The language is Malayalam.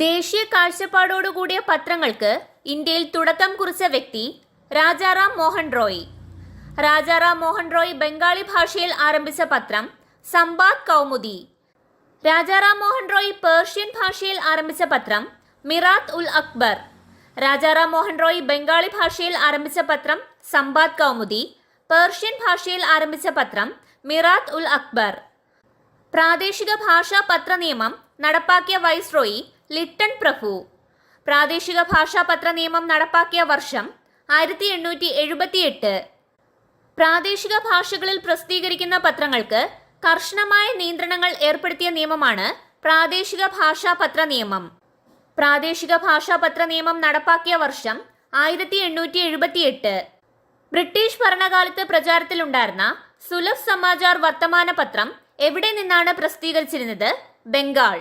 ദേശീയ കാഴ്ചപ്പാടോടുകൂടിയ പത്രങ്ങൾക്ക് ഇന്ത്യയിൽ തുടക്കം കുറിച്ച വ്യക്തി രാജാറാം മോഹൻ റോയ്. രാജാറാം മോഹൻ റോയ് ബംഗാളി ഭാഷയിൽ ആരംഭിച്ച പത്രം സംബാദ് കൗമുദി. രാജാറാം മോഹൻ റോയ് പേർഷ്യൻ ഭാഷയിൽ ആരംഭിച്ച പത്രം മിറാത്ത് ഉൽ അക്ബർ. രാജാറാം മോഹൻ റോയ് ബംഗാളി ഭാഷയിൽ ആരംഭിച്ച പത്രം സംബാദ് കൗമുദി, പേർഷ്യൻ ഭാഷയിൽ ആരംഭിച്ച പത്രം മിറാത്ത് ഉൽ അക്ബർ. പ്രാദേശിക ഭാഷാ പത്ര നിയമം നടപ്പാക്കിയ വൈസ്രോയി ലിട്ടൺ പ്രഭു. പ്രാദേശിക ഭാഷാ പത്ര നിയമം നടപ്പാക്കിയ വർഷം 1878. പ്രാദേശിക ഭാഷകളിൽ പ്രസിദ്ധീകരിക്കുന്ന പത്രങ്ങൾക്ക് കർശനമായ നിയന്ത്രണങ്ങൾ ഏർപ്പെടുത്തിയ നിയമമാണ് പ്രാദേശിക ഭാഷാ പത്ര നിയമം. പ്രാദേശിക ഭാഷാ പത്ര നിയമം നടപ്പാക്കിയ വർഷം 1878. ബ്രിട്ടീഷ് ഭരണകാലത്ത് പ്രചാരത്തിലുണ്ടായിരുന്ന സുലഭ് സമാചാർ വർത്തമാന പത്രം എവിടെ നിന്നാണ് പ്രസിദ്ധീകരിച്ചിരുന്നത്? ബംഗാൾ.